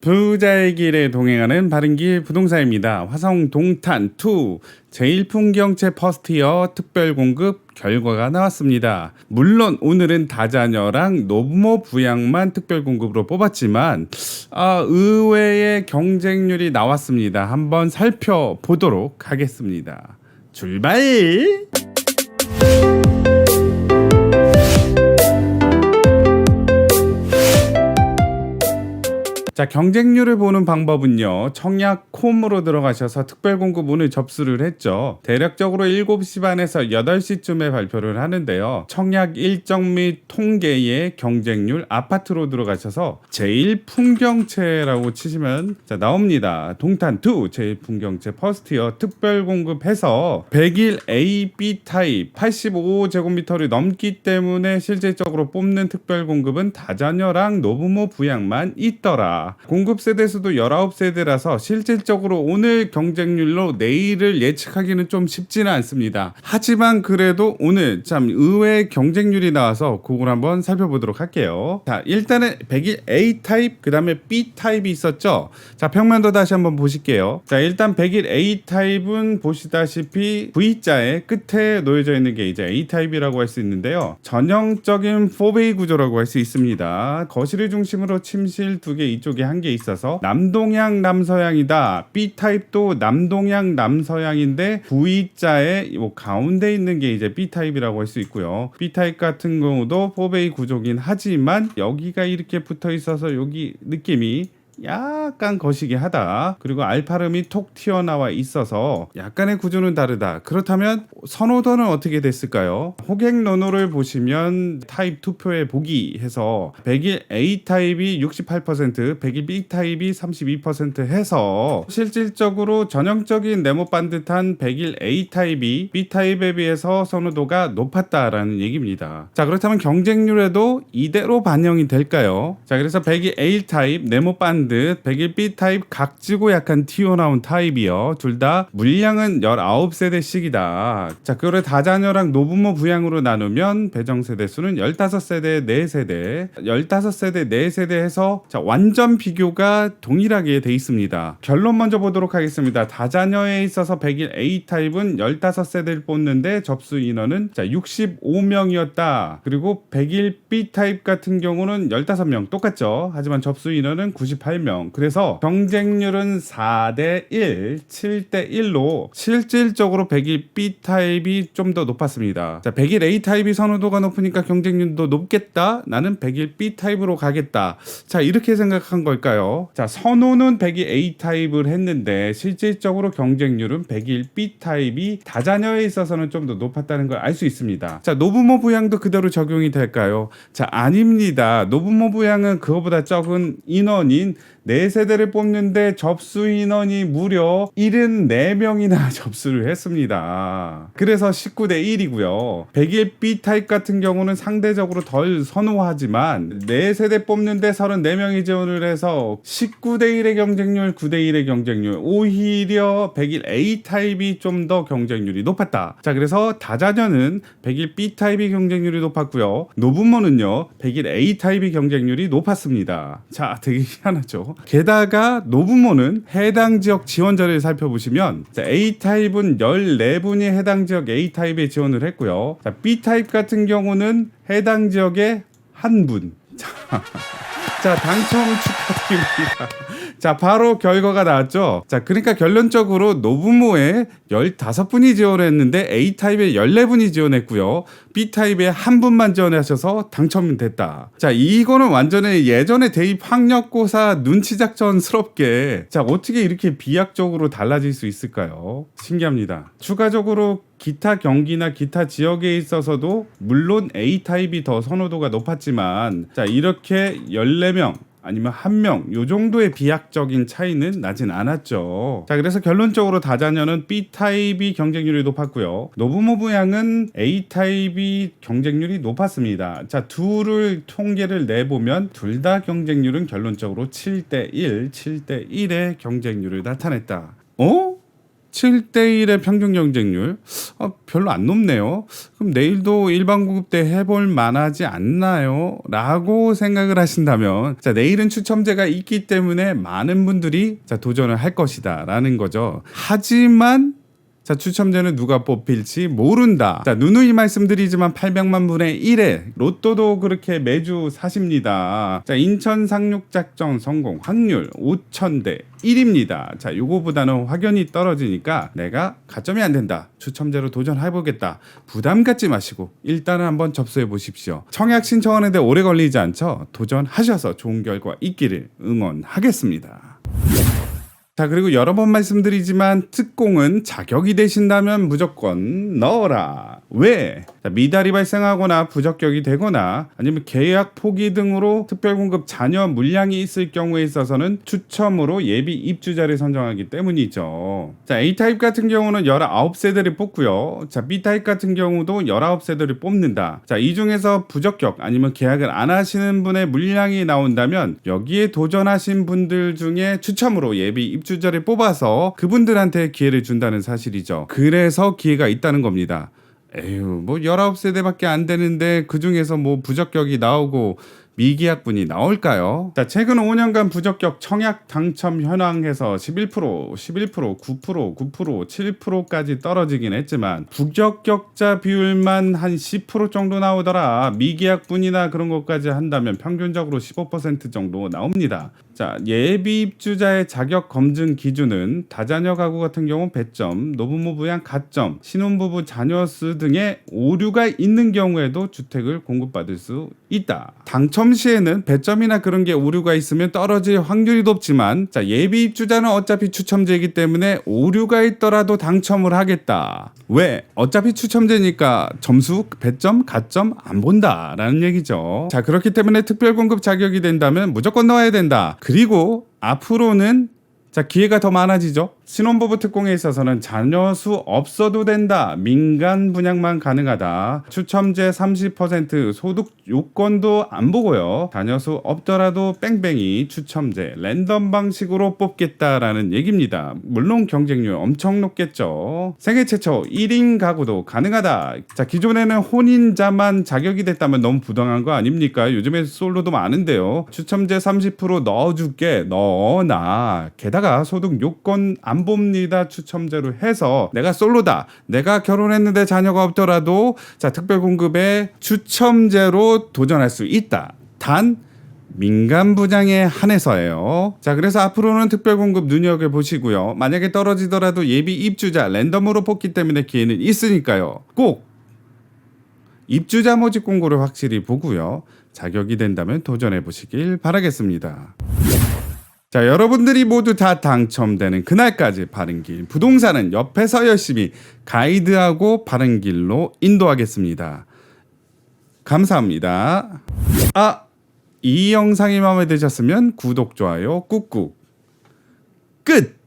부자의 길에 동행하는 바른길 부동산입니다. 화성 동탄2 제1풍경채 퍼스트이어 특별공급 결과가 나왔습니다. 물론 오늘은 다자녀랑 노부모 부양만 특별공급으로 뽑았지만 의외의 경쟁률이 나왔습니다. 한번 살펴보도록 하겠습니다. 출발! 자, 경쟁률을 보는 방법은요. 청약콤으로 들어가셔서 특별공급 오늘 접수를 했죠. 대략적으로 7시 반에서 8시쯤에 발표를 하는데요. 청약 일정 및 통계의 경쟁률 아파트로 들어가셔서 제1풍경채라고 치시면 나옵니다. 동탄2 제1풍경채 퍼스트이어 특별공급해서 100일 A, B 타입 85제곱미터를 넘기 때문에 실질적으로 뽑는 특별공급은 다자녀랑 노부모 부양만 있더라. 공급 세대수도 19세대라서 실질적으로 오늘 경쟁률로 내일을 예측하기는 좀 쉽지는 않습니다. 하지만 그래도 오늘 참 의외의 경쟁률이 나와서 그걸 한번 살펴보도록 할게요. 자, 일단은 100일 A 타입, 그 다음에 B 타입이 있었죠. 자, 평면도 다시 한번 보실게요. 자, 일단 100일 A 타입은 보시다시피 V자의 끝에 놓여져 있는 게 이제 A 타입이라고 할 수 있는데요. 전형적인 4베이 구조라고 할 수 있습니다. 거실을 중심으로 침실 2개, 이쪽에 한 개 있어서 남동향 남서향이다. B 타입도 남동향 남서향인데 V자의 가운데 있는 게 이제 B 타입이라고 할 수 있고요. B 타입 같은 경우도 4베이 구조긴 하지만 여기가 이렇게 붙어 있어서 여기 느낌이 약간 거시기 하다. 그리고 알파름이 톡 튀어나와 있어서 약간의 구조는 다르다. 그렇다면 선호도는 어떻게 됐을까요? 호객노노를 보시면 타입 투표에 보기 해서 100일 A 타입이 68%, 100일 B 타입이 32% 해서 실질적으로 전형적인 네모 반듯한 100일 A 타입이 B 타입에 비해서 선호도가 높았다라는 얘기입니다. 자, 그렇다면 경쟁률에도 이대로 반영이 될까요? 자, 그래서 100일 A 타입 네모 반듯 100일 B 타입 각지고 약간 튀어나온 타입이요. 둘 다 물량은 19세대씩이다. 자, 그거를 다자녀랑 노부모 부양으로 나누면 배정세대 수는 15세대 4세대 15세대 4세대 해서 자, 완전 비교가 동일하게 돼 있습니다. 결론 먼저 보도록 하겠습니다. 다자녀에 있어서 100일 A 타입은 15세대를 뽑는데 접수 인원은 자, 65명이었다. 그리고 100일 B 타입 같은 경우는 15명 똑같죠. 하지만 접수 인원은 98명. 그래서 경쟁률은 4대1, 7대1로 실질적으로 100일 B 타입이 좀 더 높았습니다. 자, 100일 A 타입이 선호도가 높으니까 경쟁률도 높겠다. 나는 100일 B 타입으로 가겠다. 자, 이렇게 생각한 걸까요? 자, 선호는 100일 A 타입을 했는데 실질적으로 경쟁률은 100일 B 타입이 다자녀에 있어서는 좀 더 높았다는 걸 알 수 있습니다. 자, 노부모 부양도 그대로 적용이 될까요? 자, 아닙니다. 노부모 부양은 그거보다 적은 인원인 4세대를 뽑는데 접수 인원이 무려 74명이나 접수를 했습니다. 그래서 19대 1이고요. 100일 B 타입 같은 경우는 상대적으로 덜 선호하지만 4세대 뽑는데 34명이 지원을 해서 19대 1의 경쟁률, 9대 1의 경쟁률. 오히려 100일 A 타입이 좀 더 경쟁률이 높았다. 자, 그래서 다자녀는 100일 B 타입이 경쟁률이 높았고요. 노부모는요, 100일 A 타입이 경쟁률이 높았습니다. 자, 되게 희한하죠. 게다가 노부모는 해당 지역 지원자를 살펴보시면 자, A 타입은 14분이 해당 지역 A 타입에 지원을 했고요. 자, B 타입 같은 경우는 해당 지역에 한 분. 자, 당첨 축하드립니다. 자, 바로 결과가 나왔죠. 자, 그러니까 결론적으로 노부모에 15분이 지원했는데 A 타입에 14분이 지원했고요. B 타입에 한 분만 지원하셔서 당첨이 됐다. 자, 이거는 완전히 예전에 대입 학력고사 눈치작전스럽게 자, 어떻게 이렇게 비약적으로 달라질 수 있을까요? 신기합니다. 추가적으로 기타 경기나 기타 지역에 있어서도 물론 A 타입이 더 선호도가 높았지만 자, 이렇게 14명 아니면 1명 요 정도의 비약적인 차이는 나진 않았죠. 자, 그래서 결론적으로 다자녀는 B 타입이 경쟁률이 높았고요. 노부모 부양은 A 타입이 경쟁률이 높았습니다. 자, 둘을 통계를 내보면 둘 다 경쟁률은 결론적으로 7대1, 7대1의 경쟁률을 나타냈다. 17대 1의 평균 경쟁률 별로 안 높네요. 그럼 내일도 일반 구급 때 해볼 만하지 않나요? 라고 생각을 하신다면 자, 내일은 추첨제가 있기 때문에 많은 분들이 자, 도전을 할 것이다 라는 거죠. 하지만 자, 추첨제는 누가 뽑힐지 모른다. 자, 누누이 말씀드리지만 800만 분의 1에 로또도 그렇게 매주 사십니다. 자, 인천 상륙작전 성공 확률 5,000대 1입니다. 자, 요거보다는 확연히 떨어지니까 내가 가점이 안 된다. 추첨제로 도전해보겠다. 부담 갖지 마시고 일단은 한번 접수해 보십시오. 청약 신청하는데 오래 걸리지 않죠? 도전하셔서 좋은 결과 있기를 응원하겠습니다. 자, 그리고 여러 번 말씀드리지만 특공은 자격이 되신다면 무조건 넣어라. 왜? 자, 미달이 발생하거나 부적격이 되거나 아니면 계약 포기 등으로 특별공급 잔여 물량이 있을 경우에 있어서는 추첨으로 예비 입주자를 선정하기 때문이죠. 자, A타입 같은 경우는 19세대를 뽑고요. 자, B타입 같은 경우도 19세대를 뽑는다. 자, 이 중에서 부적격 아니면 계약을 안 하시는 분의 물량이 나온다면 여기에 도전하신 분들 중에 추첨으로 예비 입주자를 뽑아서 그분들한테 기회를 준다는 사실이죠. 그래서 기회가 있다는 겁니다. 에휴, 뭐 19세대밖에 안 되는데 그중에서 뭐 부적격이 나오고 미계약분이 나올까요? 자, 최근 5년간 부적격 청약 당첨 현황에서 11%, 9%, 7%까지 떨어지긴 했지만 부적격자 비율만 한 10% 정도 나오더라. 미계약분이나 그런 것까지 한다면 평균적으로 15% 정도 나옵니다. 자, 예비 입주자의 자격 검증 기준은 다자녀 가구 같은 경우 배점, 노부모 부양 가점, 신혼부부 자녀 수 등의 오류가 있는 경우에도 주택을 공급받을 수 있다. 당첨 시에는 배점이나 그런 게 오류가 있으면 떨어질 확률이 높지만 자, 예비 입주자는 어차피 추첨제이기 때문에 오류가 있더라도 당첨을 하겠다. 왜? 어차피 추첨제니까 점수, 배점, 가점 안 본다라는 얘기죠. 자, 그렇기 때문에 특별공급 자격이 된다면 무조건 넣어야 된다. 그리고 앞으로는 자, 기회가 더 많아지죠. 신혼부부 특공에 있어서는 자녀 수 없어도 된다. 민간 분양만 가능하다. 추첨제 30% 소득 요건도 안 보고요. 자녀 수 없더라도 뺑뺑이 추첨제 랜덤 방식으로 뽑겠다라는 얘기입니다. 물론 경쟁률 엄청 높겠죠. 세계 최초 1인 가구도 가능하다. 자, 기존에는 혼인자만 자격이 됐다면 너무 부당한 거 아닙니까? 요즘에 솔로도 많은데요. 추첨제 30% 넣어줄게. 넣어놔. 게다가 소득 요건 안 봅니다. 추첨제로 해서 내가 솔로다. 내가 결혼했는데 자녀가 없더라도 자, 특별공급에 추첨제로 도전할 수 있다. 단 민간 부장에 한해서예요. 자, 그래서 앞으로는 특별공급 눈여겨보시고요. 만약에 떨어지더라도 예비 입주자 랜덤으로 뽑기 때문에 기회는 있으니까요. 꼭 입주자 모집 공고를 확실히 보고요. 자격이 된다면 도전해보시길 바라겠습니다. 자, 여러분들이 모두 다 당첨되는 그날까지 바른 길. 부동산은 옆에서 열심히 가이드하고 바른 길로 인도하겠습니다. 감사합니다. 이 영상이 마음에 드셨으면 구독, 좋아요 꾹꾹. 끝!